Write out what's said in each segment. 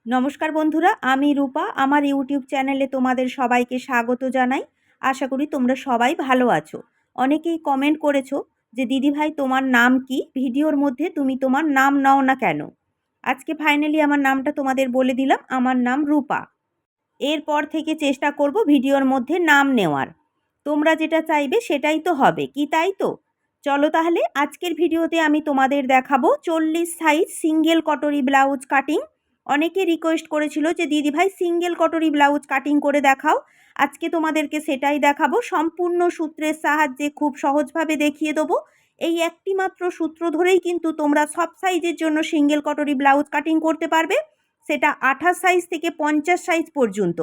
নমস্কার বন্ধুরা, আমি রূপা। আমার ইউটিউব চ্যানেলে তোমাদের সবাইকে স্বাগত জানাই। আশা করি তোমরা সবাই ভালো আছো। অনেকেই কমেন্ট করেছো যে দিদিভাই তোমার নাম কি, ভিডিওর মধ্যে তুমি তোমার নাম নাও না কেন। আজকে ফাইনালি আমার নামটা তোমাদের বলে দিলাম, আমার নাম রূপা। এরপর থেকে চেষ্টা করব ভিডিওর মধ্যে নাম নেওয়ার। তোমরা যেটা চাইবে সেটাই তো হবে, কি তাই তো? চলো তাহলে আজকের ভিডিওতে আমি তোমাদের দেখাবো 40 সাইজ সিঙ্গেল কটরি ব্লাউজ কাটিং। অনেকে রিকোয়েস্ট করেছিল যে দিদিভাই সিঙ্গেল কটরি ব্লাউজ কাটিং করে দেখাও। আজকে তোমাদেরকে সেটাই দেখাবো, সম্পূর্ণ সূত্রের সাহায্যে খুব সহজভাবে দেখিয়ে দেবো। এই একটি মাত্র সূত্র ধরেই কিন্তু তোমরা সব সাইজের জন্য সিঙ্গেল কটরি ব্লাউজ কাটিং করতে পারবে, সেটা 28 সাইজ থেকে 50 সাইজ পর্যন্ত।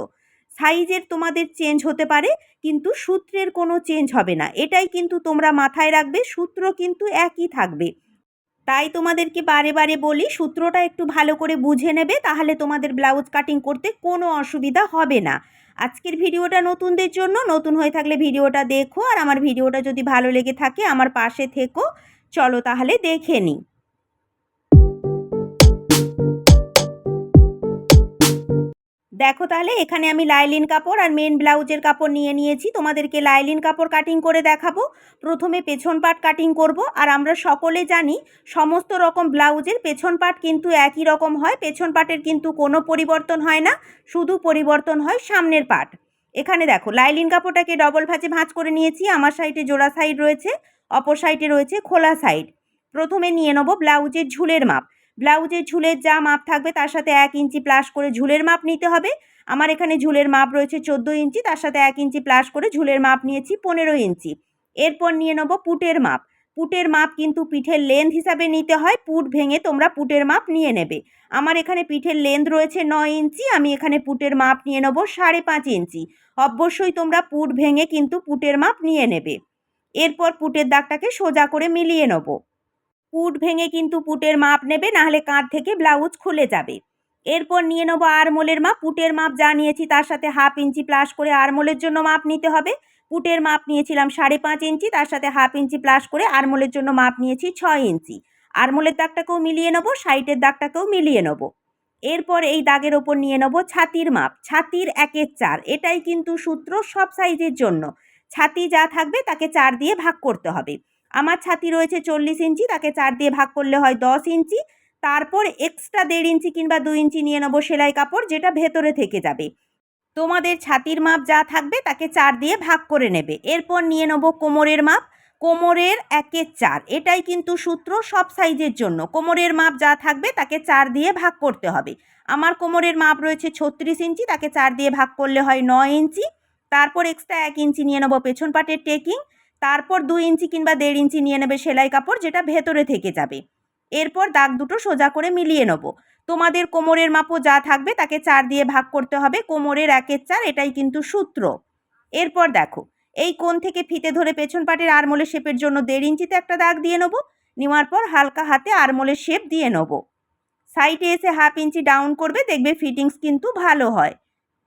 সাইজের তোমাদের চেঞ্জ হতে পারে, কিন্তু সূত্রের কোনো চেঞ্জ হবে না। এটাই কিন্তু তোমরা মাথায় রাখবে, সূত্র কিন্তু একই থাকবে। তাই তোমাদেরকে বারে বারে বলি, সূত্রটা একটু ভালো করে বুঝে নেবে, তাহলে তোমাদের ব্লাউজ কাটিং করতে কোনো অসুবিধা হবে না। আজকের ভিডিওটা নতুনদের জন্য, নতুন হয়ে থাকলে ভিডিওটা দেখো, আর আমার ভিডিওটা যদি ভালো লেগে থাকে আমার পাশে থেকো। চলো তাহলে দেখে নিই। দেখো তাহলে এখানে আমি লাইলিন কাপড় আর মেন ব্লাউজের কাপড় নিয়ে নিয়েছি। তোমাদেরকে লাইলিন কাপড় কাটিং করে দেখাবো। প্রথমে পেছন পাট কাটিং করব। আর আমরা সকলে জানি সমস্ত রকম ব্লাউজের পেছন পাট কিন্তু একই রকম হয়, পেছন পাটের কিন্তু কোনো পরিবর্তন হয় না, শুধু পরিবর্তন হয় সামনের পাট। এখানে দেখো লাইলিন কাপড়টাকে ডবল ভাঁজে ভাঁজ করে নিয়েছি। আমার সাইডে জোড়া সাইড রয়েছে, অপর সাইডে রয়েছে খোলা সাইড। প্রথমে নিয়ে নেব ব্লাউজের ঝুলের মাপ। ব্লাউজের ঝুলের যা মাপ থাকবে তার সাথে 1 ইঞ্চি প্লাস করে ঝুলের মাপ নিতে হবে। আমার এখানে ঝুলের মাপ রয়েছে 14 ইঞ্চি, তার সাথে 1 ইঞ্চি প্লাস করে ঝুলের মাপ নিয়েছি 15 ইঞ্চি। এরপর নিয়ে নেব পুটের মাপ। পুটের মাপ কিন্তু পিঠের লেন্থ হিসাবে নিতে হয়, পুট ভেঙে তোমরা পুটের মাপ নিয়ে নেবে। আমার এখানে পিঠের লেন্থ রয়েছে 9 ইঞ্চি, আমি এখানে পুটের মাপ নিয়ে নেব 5.5 ইঞ্চি। অবশ্যই তোমরা পুট ভেঙে কিন্তু পুটের মাপ নিয়ে নেবে। এরপর পুটের দাগটাকে সোজা করে মিলিয়ে নেব। পুট ভেঙে কিন্তু পুটের মাপ নেবে, নাহলে কাঁধ থেকে ব্লাউজ খুলে যাবে। এরপর নিয়ে নেবো আরমোলের মাপ। পুটের মাপ যা নিয়েছি তার সাথে 1/2 ইঞ্চি প্লাস করে আরমোলের জন্য মাপ নিতে হবে। পুটের মাপ নিয়েছিলাম 5.5 ইঞ্চি, তার সাথে 1/2 ইঞ্চি প্লাস করে আরমোলের জন্য মাপ নিয়েছি 6 ইঞ্চি। আরমোলের দাগটাকেও মিলিয়ে নেবো, সাইডের দাগটাকেও মিলিয়ে নেবো। এরপর এই দাগের ওপর নিয়ে নেবো ছাতির মাপ। ছাতির 1/4, এটাই কিন্তু সূত্র সব সাইজের জন্য। ছাতি যা থাকবে তাকে 4 দিয়ে ভাগ করতে হবে। আমার ছাতি রয়েছে 40 ইঞ্চি, তাকে 4 দিয়ে ভাগ করলে হয় 10 ইঞ্চি। তারপর এক্সট্রা 1.5 ইঞ্চি কিংবা 2 ইঞ্চি নিয়ে নেবো সেলাই কাপড়, যেটা ভেতরে থেকে যাবে। তোমাদের ছাতির মাপ যা থাকবে তাকে 4 দিয়ে ভাগ করে নেবে। এরপর নিয়ে নেবো কোমরের মাপ। কোমরের 1/4, এটাই কিন্তু সূত্র সব সাইজের জন্য। কোমরের মাপ যা থাকবে তাকে 4 দিয়ে ভাগ করতে হবে। আমার কোমরের মাপ রয়েছে 36 ইঞ্চি, তাকে 4 দিয়ে ভাগ করলে হয় 9 ইঞ্চি। তারপর এক্সট্রা 1 ইঞ্চি নিয়ে নেবো পেছন পাটের টেকিং। তারপর 2 ইঞ্চি কিংবা 1.5 ইঞ্চি নিয়ে নেবে সেলাই কাপড়, যেটা ভেতরে থেকে যাবে। এরপর দাগ দুটো সোজা করে মিলিয়ে নেবো। তোমাদের কোমরের মাপও যা থাকবে তাকে 4 দিয়ে ভাগ করতে হবে। কোমরের 1/4, এটাই কিন্তু সূত্র। এরপর দেখো, এই কোণ থেকে ফিতে ধরে পেছন পাটের আরমোলের শেপের জন্য 1.5 ইঞ্চিতে একটা দাগ দিয়ে নেবো। নেওয়ার পর হালকা হাতে আরমোলের শেপ দিয়ে নেবো। সাইডে এসে 1/2 ইঞ্চি ডাউন করবে, দেখবে ফিটিংস কিন্তু ভালো হয়।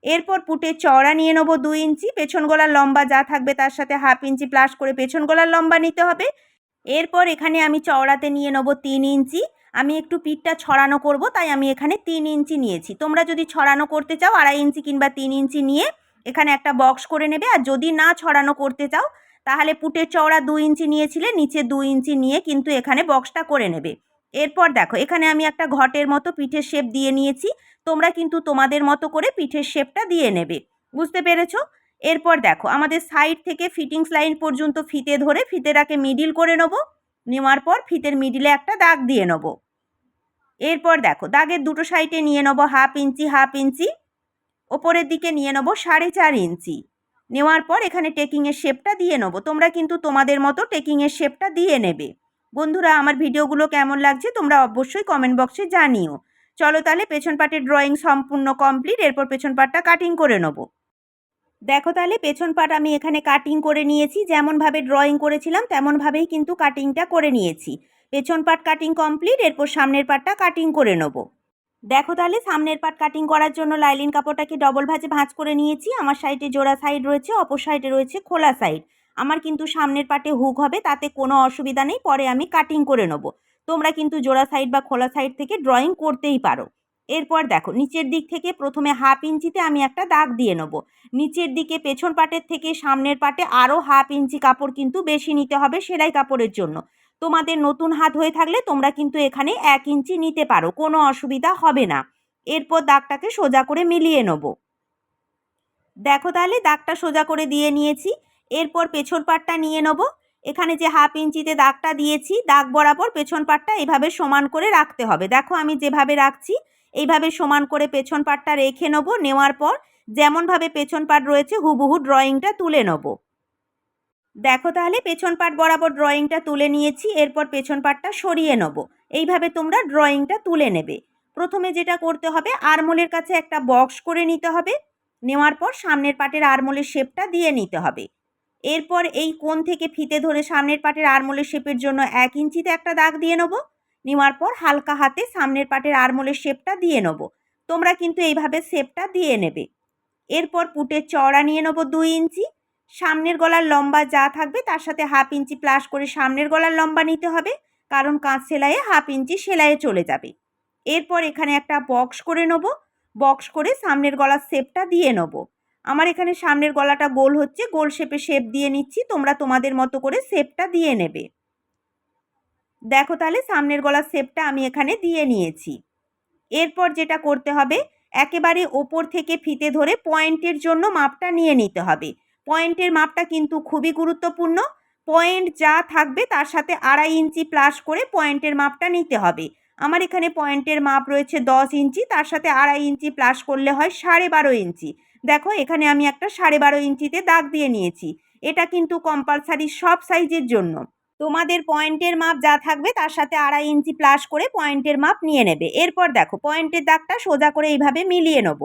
এরপর পুটের চওড়া নিয়ে নেবো 2 ইঞ্চি। পেছন গলার লম্বা যা থাকবে তার সাথে 1/2 ইঞ্চি প্লাস করে পেছন গলার লম্বা নিতে হবে। এরপর এখানে আমি চওড়াতে নিয়ে নেবো 3 ইঞ্চি। আমি একটু পিঠটা ছড়ানো করব, তাই আমি এখানে 3 ইঞ্চি নিয়েছি। তোমরা যদি ছড়ানো করতে চাও 2.5 ইঞ্চি কিংবা 3 ইঞ্চি নিয়ে এখানে একটা বক্স করে নেবে। আর যদি না ছড়ানো করতে চাও তাহলে পুটের চওড়া 2 ইঞ্চি নিয়েছিলে, নিচে 2 ইঞ্চি নিয়ে কিন্তু এখানে বক্সটা করে নেবে। এরপর দেখো, এখানে আমি একটা ঘটের মতো পিঠের শেপ দিয়ে নিয়েছি। তোমরা কিন্তু তোমাদের মতো করে পিঠের শেপটা দিয়ে নেবে। বুঝতে পেরেছো? এরপর দেখো, আমাদের সাইড থেকে ফিটিংস লাইন পর্যন্ত ফিতে ধরে ফিতেটাকে মিডিল করে নেবো। নেওয়ার পর ফিতের মিডিলে একটা দাগ দিয়ে নেবো। এরপর দেখো, দাগের দুটো সাইডে নিয়ে নেবো 1/2 ইঞ্চি 1/2 ইঞ্চি। ওপরের দিকে নিয়ে নেবো 4.5 ইঞ্চি। নেওয়ার পর এখানে টেকিংয়ের শেপটা দিয়ে নেবো। তোমরা কিন্তু তোমাদের মতো টেকিংয়ের শেপটা দিয়ে নেবে। বন্ধুরা, আমার ভিডিওগুলো কেমন লাগছে তোমরা অবশ্যই কমেন্ট বক্সে জানিও। চলো তাহলে, পেছন পাটের ড্রয়িং সম্পূর্ণ কমপ্লিট। এরপর পেছন পাটটা কাটিং করে নেবো। দেখো তাহলে, পেছন পাট আমি এখানে কাটিং করে নিয়েছি। যেমনভাবে ড্রয়িং করেছিলাম তেমনভাবেই কিন্তু কাটিংটা করে নিয়েছি। পেছন পাট কাটিং কমপ্লিট। এরপর সামনের পাটটা কাটিং করে নেব। দেখো তাহলে, সামনের পাট কাটিং করার জন্য লাইলিন কাপড়টাকে ডবল ভাঁজে ভাঁজ করে নিয়েছি। আমার সাইডে জোড়া সাইড রয়েছে, অপর সাইডে রয়েছে খোলা সাইড। আমার কিন্তু সামনের পাটে হুক হবে, তাতে কোনো অসুবিধা নেই, পরে আমি কাটিং করে নেব। তোমরা কিন্তু জোড়া সাইড বা খোলা সাইড থেকে ড্রয়িং করতেই পারো। এরপর দেখো নিচের দিক থেকে প্রথমে 1/2 ইঞ্চিতে আমি একটা দাগ দিয়ে নেব। নিচের দিকে পেছন পাটের থেকে সামনের পাটে আরও 1/2 ইঞ্চি কাপড় কিন্তু বেশি নিতে হবে সেলাই কাপড়ের জন্য। তোমাদের নতুন হাত হয়ে থাকলে তোমরা কিন্তু এখানে 1 ইঞ্চি নিতে পারো, কোনো অসুবিধা হবে না। এরপর দাগটাকে সোজা করে মিলিয়ে নেব। দেখো তাহলে দাগটা সোজা করে দিয়ে নিয়েছি। এরপর পেছন পাটটা নিয়ে নেব। এখানে যে 1/2 ইঞ্চিতে দাগটা দিয়েছি, দাগ বরাবর পেছন পাটটা এইভাবে সমান করে রাখতে হবে। দেখো আমি যেভাবে রাখছি এইভাবে সমান করে পেছন পাটটা রেখে নেব। নেওয়ার পর যেমনভাবে পেছন পাট রয়েছে হুবহু ড্রয়িংটা তুলে নেব। দেখো তাহলে পেছন পাট বরাবর ড্রয়িংটা তুলে নিয়েছি। এরপর পেছন পাটটা সরিয়ে নেব। এইভাবে তোমরা ড্রয়িংটা তুলে নেবে। প্রথমে যেটা করতে হবে, আরমোলের কাছে একটা বক্স করে নিতে হবে। নেওয়ার পর সামনের পাটের আরমোলের শেপটা দিয়ে নিতে হবে। এরপর এই কোণ থেকে ফিতে ধরে সামনের পাটের আরমোলের শেপের জন্য 1 ইঞ্চিতে একটা দাগ দিয়ে নেব। নেওয়ার পর হালকা হাতে সামনের পাটের আরমোলের শেপটা দিয়ে নেব। তোমরা কিন্তু এইভাবে শেপটা দিয়ে নেবে। এরপর পুটের চওড়া নিয়ে নেব 2 ইঞ্চি। সামনের গলার লম্বা যা থাকবে তার সাথে 1/2 ইঞ্চি প্লাস করে সামনের গলার লম্বা নিতে হবে, কারণ কাঁচ সেলাইয়ে 1/2 ইঞ্চি সেলাইয়ে চলে যাবে। এরপর এখানে একটা বক্স করে নেব। বক্স করে সামনের গলার শেপটা দিয়ে নেব। আমার এখানে সামনের গলাটা গোল হচ্ছে, গোল শেপে শেপ দিয়ে নিচ্ছি। তোমরা তোমাদের মতো করে শেপটা দিয়ে নেবে। দেখো তাহলে সামনের গলার শেপটা আমি এখানে দিয়ে নিয়েছি। এরপর যেটা করতে হবে, একেবারে ওপর থেকে ফিতে ধরে পয়েন্টের জন্য মাপটা নিয়ে নিতে হবে। পয়েন্টের মাপটা কিন্তু খুবই গুরুত্বপূর্ণ। পয়েন্ট যা থাকবে তার সাথে 2.5 ইঞ্চি প্লাস করে পয়েন্টের মাপটা নিতে হবে। আমার এখানে পয়েন্টের মাপ রয়েছে 10 ইঞ্চি, তার সাথে 2.5 ইঞ্চি প্লাস করলে হয় 12.5 ইঞ্চি। দেখো এখানে আমি একটা 12.5 ইঞ্চিতে দাগ দিয়ে নিয়েছি। এটা কিন্তু কম্পালসারি সব সাইজের জন্য। তোমাদের পয়েন্টের মাপ যা থাকবে তার সাথে 2.5 ইঞ্চি প্লাস করে পয়েন্টের মাপ নিয়ে নেবে। এরপর দেখো পয়েন্টের দাগটা সোজা করে এইভাবে মিলিয়ে নেব।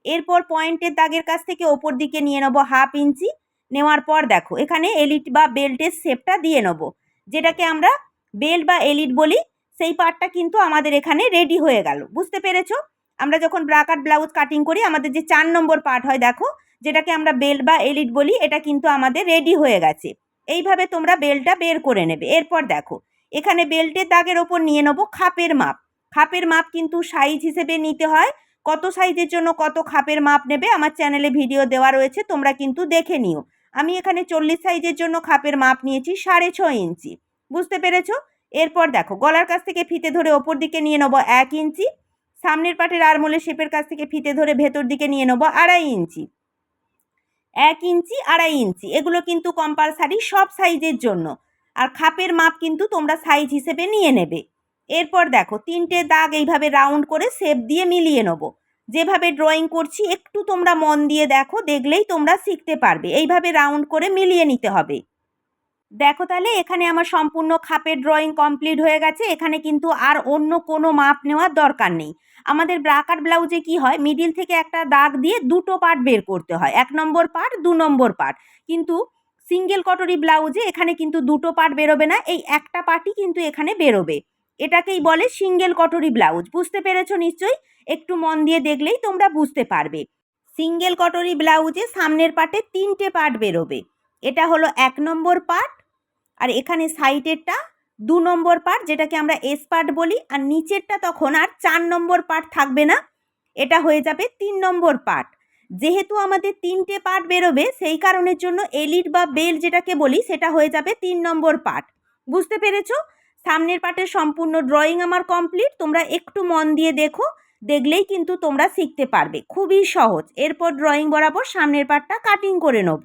এরপর পয়েন্টের দাগের কাছ থেকে ওপর দিকে নিয়ে নেব 1/2 ইঞ্চি। নেওয়ার পর দেখো এখানে এলিট বা বেল্টের শেপটা দিয়ে নেব। যেটাকে আমরা বেল্ট বা এলিট বলি, সেই পার্টটা কিন্তু আমাদের এখানে রেডি হয়ে গেল। বুঝতে পেরেছো? আমরা যখন ব্রা কাট ব্লাউজ কাটিং করি আমাদের যে 4 নম্বর পার্ট হয়, দেখো যেটাকে আমরা বেল্ট বা এলিট বলি, এটা কিন্তু আমাদের রেডি হয়ে গেছে। এইভাবে তোমরা বেল্টটা বের করে নেবে। এরপর দেখো এখানে বেল্টের দাগের ওপর নিয়ে নেব খাপের মাপ। খাপের মাপ কিন্তু সাইজ হিসেবে নিতে হয়। কত সাইজের জন্য কত খাপের মাপ নেবে আমার চ্যানেলে ভিডিও দেওয়া রয়েছে, তোমরা কিন্তু দেখে নিও। আমি এখানে 40 সাইজের জন্য খাপের মাপ নিয়েছি 6.5 ইঞ্চি। বুঝতে পেরেছো? এরপর দেখো গলার কাছ থেকে ফিতে ধরে ওপর দিকে নিয়ে নেব 1 ইঞ্চি। সামনের পাটের আরমোলের শেপের কাছ থেকে ফিতে ধরে ভেতর দিকে নিয়ে নেব 2.5 ইঞ্চি। 1 ইঞ্চি 2.5 ইঞ্চি এগুলো কিন্তু কম্পালসারি সব সাইজের জন্য। আর খাপের মাপ কিন্তু তোমরা সাইজ হিসেবে নিয়ে নেবে। এরপর দেখো 3টে দাগ এইভাবে রাউন্ড করে শেপ দিয়ে মিলিয়ে নেব। যেভাবে ড্রয়িং করছি একটু তোমরা মন দিয়ে দেখো, দেখলেই তোমরা শিখতে পারবে। এইভাবে রাউন্ড করে মিলিয়ে নিতে হবে। দেখো তাহলে এখানে আমার সম্পূর্ণ খাপের ড্রয়িং কমপ্লিট হয়ে গেছে। এখানে কিন্তু আর অন্য কোনো মাপ নেওয়ার দরকার নেই। আমাদের ব্রা কাট ব্লাউজে কি হয়, মিডিল থেকে একটা দাগ দিয়ে দুটো পার্ট বের করতে হয়, 1 নম্বর পার্ট 2 নম্বর পার্ট। কিন্তু সিঙ্গেল কটরি ব্লাউজে এখানে কিন্তু দুটো পার্ট বেরোবে না, এই একটা পার্টই কিন্তু এখানে বেরোবে। এটাকেই বলে সিঙ্গেল কটরি ব্লাউজ। বুঝতে পেরেছো নিশ্চয়ই? একটু মন দিয়ে দেখলেই তোমরা বুঝতে পারবে। সিঙ্গেল কটরি ব্লাউজে সামনের পার্টে 3টে পার্ট বেরোবে। এটা হলো 1 নম্বর পার্ট, আর এখানে সাইডেরটা 2 নম্বর পার্ট, যেটাকে আমরা এস পার্ট বলি। আর নিচেরটা তখন আর 4 নম্বর পার্ট থাকবে না, এটা হয়ে যাবে 3 নম্বর পার্ট। যেহেতু আমাদের 3টে পার্ট বেরোবে, সেই কারণের জন্য এলিট বা বেল্ট যেটাকে বলি সেটা হয়ে যাবে 3 নম্বর পার্ট। বুঝতে পেরেছো? সামনের পার্টের সম্পূর্ণ ড্রয়িং আমার কমপ্লিট। তোমরা একটু মন দিয়ে দেখো, দেখলেই কিন্তু তোমরা শিখতে পারবে। খুবই সহজ। এরপর ড্রয়িং বরাবর সামনের পার্টটা কাটিং করে নেব।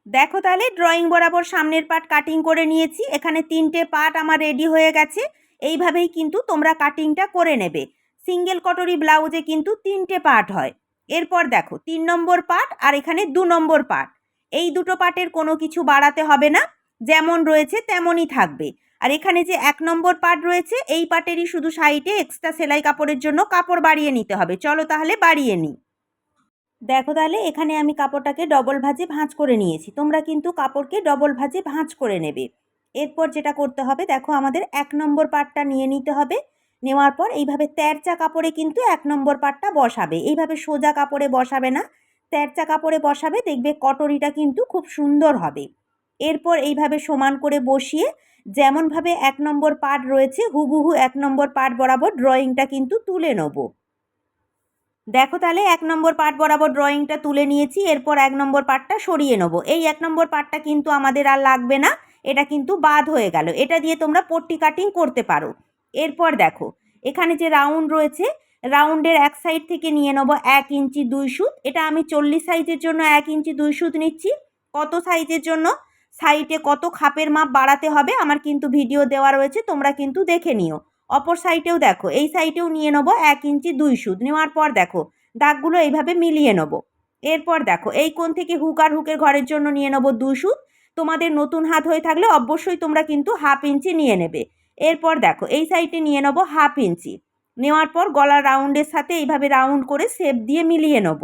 দেখো তাহলে ড্রয়িং বরাবর সামনের পার্ট কাটিং করে নিয়েছি। এখানে 3টে পার্ট আমার রেডি হয়ে গেছে। এইভাবেই কিন্তু তোমরা কাটিংটা করে নেবে। সিঙ্গেল কটরি ব্লাউজে কিন্তু 3টে পার্ট হয়। এরপর দেখো 3 নম্বর পার্ট আর এখানে 2 নম্বর পার্ট, এই দুটো পার্টের কোনো কিছু বাড়াতে হবে না, যেমন রয়েছে তেমনই থাকবে। আর এখানে যে 1 নম্বর পার্ট রয়েছে এই পার্টেরই শুধু সাইডে এক্সট্রা সেলাই কাপড়ের জন্য কাপড় বাড়িয়ে নিতে হবে। চলো তাহলে বাড়িয়ে নিই। দেখো তাহলে এখানে আমি কাপড়টাকে ডবল ভাঁজে ভাঁজ করে নিয়েছি। তোমরা কিন্তু কাপড়কে ডবল ভাঁজে ভাঁজ করে নেবে। এরপর যেটা করতে হবে, দেখো আমাদের 1 নম্বর পার্টটা নিয়ে নিতে হবে। নেওয়ার পর এইভাবে তেরচা কাপড়ে কিন্তু 1 নম্বর পার্টটা বসাবে। এইভাবে সোজা কাপড়ে বসাবে না, তেরচা কাপড়ে বসাবে। দেখবে কটরিটা কিন্তু খুব সুন্দর হবে। এরপর এইভাবে সমান করে বসিয়ে যেমনভাবে 1 নম্বর পার্ট রয়েছে হুবহু 1 নম্বর পার্ট বরাবর ড্রয়িংটা কিন্তু তুলে নেব। দেখো তাহলে 1 নম্বর পার্ট বরাবর ড্রয়িংটা তুলে নিয়েছি। এরপর 1 নম্বর পার্টটা সরিয়ে নেব। এই 1 নম্বর পার্টটা কিন্তু আমাদের আর লাগবে না, এটা কিন্তু বাদ হয়ে গেল। এটা দিয়ে তোমরা পট্টি কাটিং করতে পারো। এরপর দেখো এখানে যে রাউন্ড রয়েছে, রাউন্ডের এক সাইড থেকে নিয়ে নেব 1 ইঞ্চি 2 সুত। এটা আমি 40 সাইজের জন্য 1 ইঞ্চি 2 সুত নিচ্ছি। কত সাইজের জন্য সাইডে কত খাপের মাপ বাড়াতে হবে আমার কিন্তু ভিডিও দেওয়া রয়েছে, তোমরা কিন্তু দেখে নিও। অপর সাইডেও দেখো, এই সাইডেও নিয়ে নেবো 1 ইঞ্চি 2 সুত। নেওয়ার পর দেখো দাগগুলো এইভাবে মিলিয়ে নেব। এরপর দেখো এই কোণ থেকে হুক আর হুকের ঘরের জন্য নিয়ে নেব 2 সুত। তোমাদের নতুন হাত হয়ে থাকলে অবশ্যই তোমরা কিন্তু 1/2 ইঞ্চি নিয়ে নেবে। এরপর দেখো এই সাইডে নিয়ে নেব 1/2 ইঞ্চি। নেওয়ার পর গলার রাউন্ডের সাথে এইভাবে রাউন্ড করে শেপ দিয়ে মিলিয়ে নেব।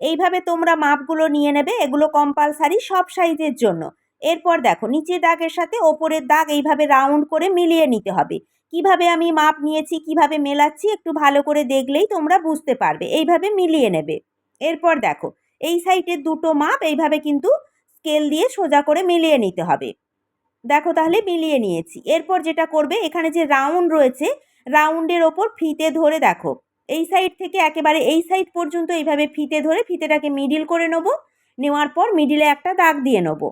এইভাবে তোমরা মাপগুলো নিয়ে নেবে, এগুলো কম্পালসারি সব সাইজের জন্য। এরপর দেখো নিচের দাগের সাথে ওপরের দাগ এইভাবে রাউন্ড করে মিলিয়ে নিতে হবে। কিভাবে আমি মাপ নিয়েছি, কিভাবে মেলাচ্ছি একটু ভালো করে দেখলেই তোমরা বুঝতে পারবে। এইভাবে মিলিয়ে নেবে। এরপর দেখো এই সাইডের দুটো মাপ এইভাবে কিন্তু স্কেল দিয়ে সোজা করে মিলিয়ে নিতে হবে। দেখো তাহলে মিলিয়ে নিয়েছি। এরপর যেটা করবে, এখানে যে রাউন্ড রয়েছে রাউন্ডের ওপর ফিতে ধরে দেখো এই সাইড থেকে একেবারে এই সাইড পর্যন্ত এইভাবে ফিতে ধরে ফিতেটাকে মিডিল করে নেব। নেওয়ার পর মিডিলে একটা দাগ দিয়ে নেব।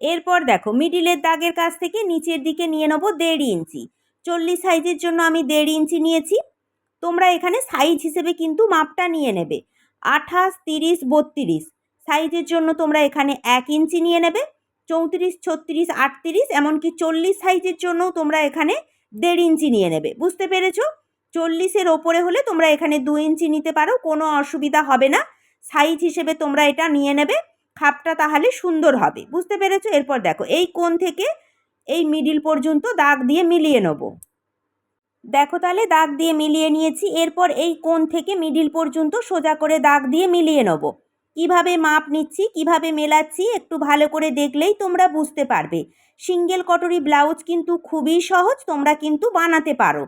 এরপর দেখো মিডিলের দাগের কাছ থেকে নিচের দিকে নিয়ে নেব 1.5 ইঞ্চি। 40 সাইজের জন্য আমি 1.5 ইঞ্চি নিয়েছি। তোমরা এখানে সাইজ হিসেবে কিন্তু মাপটা নিয়ে নেবে। 28, 30, 32 সাইজের জন্য তোমরা এখানে 1 ইঞ্চি নিয়ে নেবে। 34, 36, 38 এমনকি 40 সাইজের জন্যও তোমরা এখানে 1.5 ইঞ্চি নিয়ে নেবে। বুঝতে পেরেছো? 40-এর ওপরে হলে তোমরা এখানে 2 ইঞ্চি নিতে পারো, কোনো অসুবিধা হবে না। সাইজ হিসেবে তোমরা এটা নিয়ে নেবে, খাপটা তাহলে সুন্দর হবে। বুঝতে পেরেছো? এরপর দেখো এই কোণ থেকে এই মিডিল পর্যন্ত দাগ দিয়ে মিলিয়ে নেব। দেখো তাহলে দাগ দিয়ে মিলিয়ে নিয়েছি। এরপর এই কোণ থেকে মিডিল পর্যন্ত সোজা করে দাগ দিয়ে মিলিয়ে নেব। কিভাবে মাপ নিচ্ছি, কিভাবে মেলাচ্ছি একটু ভালো করে দেখলেই তোমরা বুঝতে পারবে। সিঙ্গেল কটরি ব্লাউজ কিন্তু খুবই সহজ, তোমরা কিন্তু বানাতে পারো।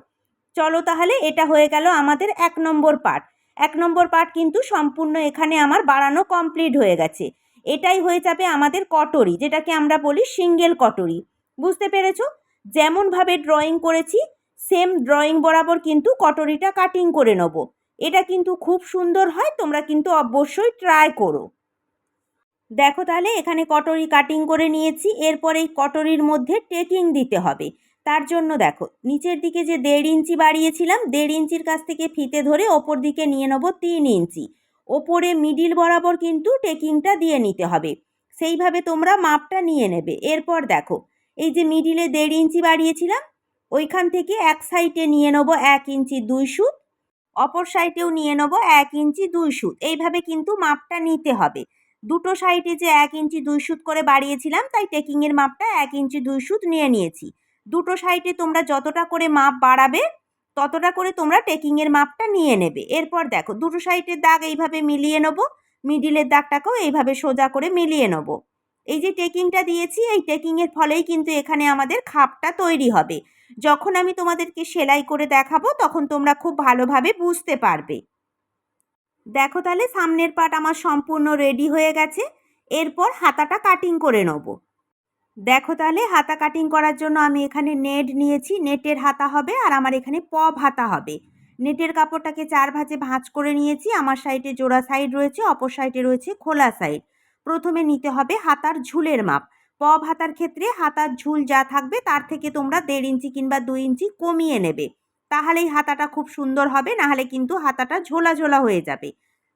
চলো তাহলে এটা হয়ে গেল আমাদের 1 নম্বর পার্ট। 1 নম্বর পার্ট কিন্তু সম্পূর্ণ এখানে আমার বানানো কমপ্লিট হয়ে গেছে। এটাই হয়ে যাবে আমাদের কটরি, যেটাকে আমরা বলি সিঙ্গেল কটরি। বুঝতে পেরেছো? যেমনভাবে ড্রয়িং করেছি সেম ড্রয়িং বরাবর কিন্তু কটরিটা কাটিং করে নেব। এটা কিন্তু খুব সুন্দর হয়, তোমরা কিন্তু অবশ্যই ট্রাই করো। দেখো তাহলে এখানে কটরি কাটিং করে নিয়েছি। এরপর এই কটরির মধ্যে টেকিং দিতে হবে। তার জন্য দেখো নিচের দিকে যে 1.5 ইঞ্চি বাড়িয়েছিলাম, 1.5 ইঞ্চির কাছ থেকে ফিতে ধরে ওপর দিকে নিয়ে নেব 3 ইঞ্চি। ওপরে মিডিল বরাবর কিন্তু টেকিংটা দিয়ে নিতে হবে। সেইভাবে তোমরা মাপটা নিয়ে নেবে। এরপর দেখো এই যে মিডিলে 1.5 ইঞ্চি বাড়িয়েছিলাম, ওইখান থেকে এক সাইডে নিয়ে নেব 1 ইঞ্চি 2 সুত, অপর সাইডেও নিয়ে নেব 1 ইঞ্চি 2 সুত। এইভাবে কিন্তু মাপটা নিতে হবে। দুটো সাইডে যে 1 ইঞ্চি 2 সুত করে বাড়িয়েছিলাম, তাই টেকিংয়ের মাপটা 1 ইঞ্চি 2 সুত নিয়ে নিয়েছি। দুটো সাইডে তোমরা যতটা করে মাপ বাড়াবে ততটা করে তোমরা টেকিংয়ের মাপটা নিয়ে নেবে। এরপর দেখো দুটো সাইডের দাগ এইভাবে মিলিয়ে নেব। মিডিলের দাগটাকেও এইভাবে সোজা করে মিলিয়ে নেব। এই যে টেকিংটা দিয়েছি, এই টেকিংয়ের ফলেই কিন্তু এখানে আমাদের খাপটা তৈরি হবে। যখন আমি তোমাদেরকে সেলাই করে দেখাবো তখন তোমরা খুব ভালোভাবে বুঝতে পারবে। দেখো তাহলে সামনের পার্ট আমার সম্পূর্ণ রেডি হয়ে গেছে। এরপর হাতাটা কাটিং করে নেব। দেখো তাহলে হাতা কাটিং করার জন্য আমি এখানে নেট নিয়েছি। নেটের হাতা হবে আর আমার এখানে পব হাতা হবে। নেটের কাপড়টাকে 4 ভাঁজে ভাঁজ করে নিয়েছি। আমার সাইডে জোড়া সাইড রয়েছে, অপর সাইডে রয়েছে খোলা সাইড। প্রথমে নিতে হবে হাতার ঝুলের মাপ। পব হাতার ক্ষেত্রে হাতার ঝুল যা থাকবে তার থেকে তোমরা 1.5 ইঞ্চি কিংবা 2 ইঞ্চি কমিয়ে নেবে, তাহলেই হাতাটা খুব সুন্দর হবে। নাহলে কিন্তু হাতাটা ঝোলা ঝোলা হয়ে যাবে।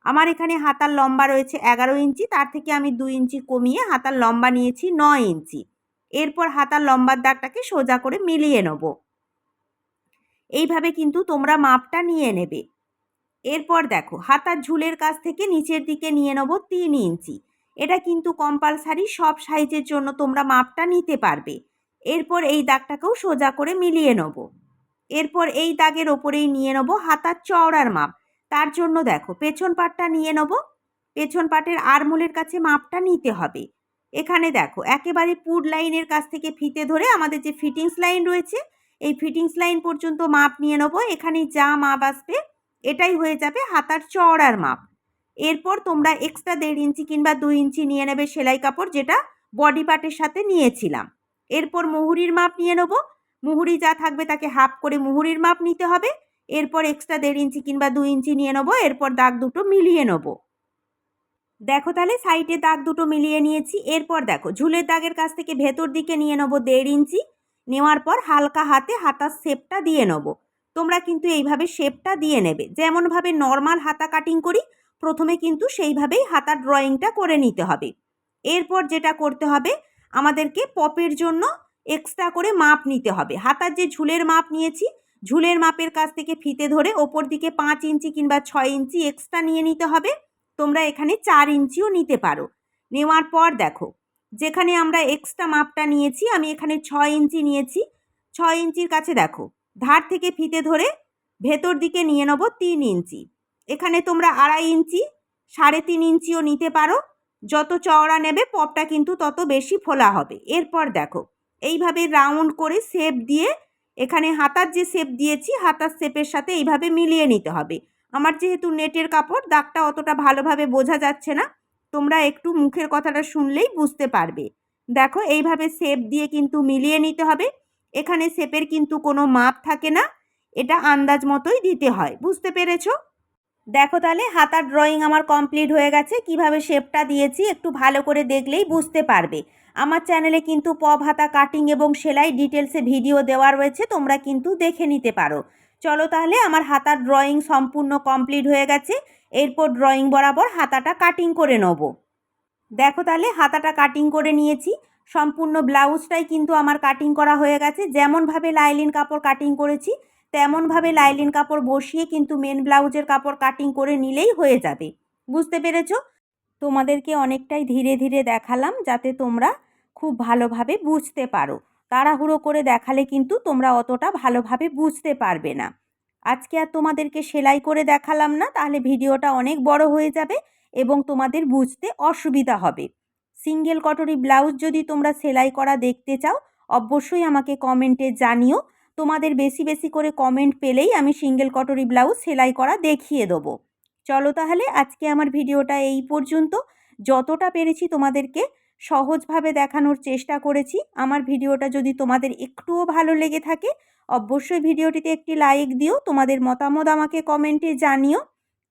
আমার এখানে হাতার লম্বা রয়েছে 11 ইঞ্চি, তার থেকে আমি 2 ইঞ্চি কমিয়ে হাতার লম্বা নিয়েছি 9 ইঞ্চি। এরপর হাতার লম্বার দাগটাকে সোজা করে মিলিয়ে নেব। এইভাবে কিন্তু তোমরা মাপটা নিয়ে নেবে। এরপর দেখো হাতার ঝুলের কাছ থেকে নিচের দিকে নিয়ে নেব 3 ইঞ্চি। এটা কিন্তু কম্পালসারি সব সাইজের জন্য তোমরা মাপটা নিতে পারবে। এরপর এই দাগটাকেও সোজা করে মিলিয়ে নেব। এরপর এই দাগের ওপরেই নিয়ে নেব হাতার চওড়ার মাপ। তার জন্য দেখো পেছন পাটটা নিয়ে নেব। পেছন পাটের আরমোলের কাছে মাপটা নিতে হবে। এখানে দেখো একেবারে পুর লাইনের কাছ থেকে ফিতে ধরে আমাদের যে ফিটিংস লাইন রয়েছে, এই ফিটিংস লাইন পর্যন্ত মাপ নিয়ে নেব। এখানে যা মাপ আসবে এটাই হয়ে যাবে হাতার চওড়ার মাপ। এরপর তোমরা এক্সট্রা 1.5 ইঞ্চি কিংবা 2 ইঞ্চি নিয়ে নেবে সেলাই কাপড়, যেটা বডি পার্টের সাথে নিয়েছিলাম। এরপর মুহুরির মাপ নিয়ে নেব। মুহুরি যা থাকবে তাকে হাফ করে মুহুরির মাপ নিতে হবে। এরপর এক্সট্রা 1.5 ইঞ্চি কিংবা 2 ইঞ্চি নিয়ে নেব। এরপর দাগ দুটো মিলিয়ে নেব। দেখো তাহলে সাইডে দাগ দুটো মিলিয়ে নিয়েছি। এরপর দেখো ঝুলের দাগের কাছ থেকে ভেতর দিকে নিয়ে নেব 1.5 ইঞ্চি। নেওয়ার পর হালকা হাতে হাতার শেপটা দিয়ে নেব। তোমরা কিন্তু এইভাবে শেপটা দিয়ে নেবে, যেমনভাবে নর্মাল হাতা কাটিং করি প্রথমে কিন্তু সেইভাবেই হাতার ড্রয়িংটা করে নিতে হবে। এরপর যেটা করতে হবে, আমাদেরকে পপের জন্য এক্সট্রা করে মাপ নিতে হবে। হাতার যে ঝুলের মাপ নিয়েছি, ঝুলের মাপের কাছ থেকে ফিতে ধরে ওপর দিকে 5 ইঞ্চি কিংবা 6 ইঞ্চি এক্সট্রা নিয়ে নিতে হবে। তোমরা এখানে 4 ইঞ্চিও নিতে পারো। নেওয়ার পর দেখো যেখানে আমরা এক্সট্রা মাপটা নিয়েছি, আমি এখানে 6 ইঞ্চি নিয়েছি। 6 ইঞ্চির কাছে দেখো ধার থেকে ফিতে ধরে ভেতর দিকে নিয়ে নেব 3 ইঞ্চি। এখানে তোমরা 2.5 ইঞ্চি 3.5 ইঞ্চিও নিতে পারো। যত চওড়া নেবে পপটা কিন্তু তত বেশি ফোলা হবে। এরপর দেখো এইভাবে রাউন্ড করে শেপ দিয়ে এখানে হাতার যে শেপ দিয়েছি হাতার শেপের সাথে এইভাবে মিলিয়ে নিতে হবে। আমার যেহেতু নেটের কাপড়, দাগটা অতটা ভালোভাবে বোঝা যাচ্ছে না, তোমরা একটু মুখের কথাটা শুনলেই বুঝতে পারবে। দেখো এইভাবে শেপ দিয়ে কিন্তু মিলিয়ে নিতে হবে। এখানে শেপের কিন্তু কোনো মাপ থাকে না, এটা আন্দাজ মতোই দিতে হয়। বুঝতে পেরেছো? দেখো তাহলে হাতার ড্রয়িং আমার কমপ্লিট হয়ে গেছে। কিভাবে শেপটা দিয়েছি একটু ভালো করে দেখলেই বুঝতে পারবে। আমার চ্যানেলে কিন্তু পপ হাতা কাটিং এবং সেলাই ডিটেলসে ভিডিও দেওয়া রয়েছে, তোমরা কিন্তু দেখে নিতে পারো। চলো তাহলে আমার হাতার ড্রয়িং সম্পূর্ণ কমপ্লিট হয়ে গেছে। এরপর ড্রয়িং বরাবর হাতাটা কাটিং করে নেব। দেখো তাহলে হাতাটা কাটিং করে নিয়েছি। সম্পূর্ণ ব্লাউজটাই কিন্তু আমার কাটিং করা হয়ে গেছে। যেমনভাবে লাইলিন কাপড় কাটিং করেছি তেমনভাবে লাইলিন কাপড় বসিয়ে কিন্তু মেন ব্লাউজের কাপড় কাটিং করে নিলেই হয়ে যাবে। বুঝতে পেরেছো? তোমাদেরকে অনেকটাই ধীরে ধীরে দেখালাম যাতে তোমরা খুব ভালোভাবে বুঝতে পারো। তাড়াহুড়ো করে দেখালে কিন্তু তোমরা অতটা ভালোভাবে বুঝতে পারবে না। আজকে আর তোমাদেরকে সেলাই করে দেখালাম না, তাহলে ভিডিওটা অনেক বড় হয়ে যাবে এবং তোমাদের বুঝতে অসুবিধা হবে। সিঙ্গেল কটরি ব্লাউজ যদি তোমরা সেলাই করা দেখতে চাও অবশ্যই আমাকে কমেন্টে জানিও। তোমাদের বেশি বেশি করে কমেন্ট পেলেই আমি সিঙ্গেল কটরি ব্লাউজ সেলাই করা দেখিয়ে দেবো। চলো তাহলে আজকে আমার ভিডিওটা এই পর্যন্ত। যতটা পেরেছি তোমাদেরকে সহজভাবে দেখানোর চেষ্টা করেছি। আমার ভিডিওটা যদি তোমাদের একটুও ভালো লেগে থাকে অবশ্যই ভিডিওটিতে একটি লাইক দিও। তোমাদের মতামত আমাকে কমেন্টে জানিও।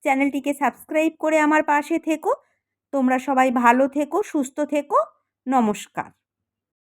চ্যানেলটিকে সাবস্ক্রাইব করে আমার পাশে থেকো। তোমরা সবাই ভালো থেকো, সুস্থ থেকো। নমস্কার।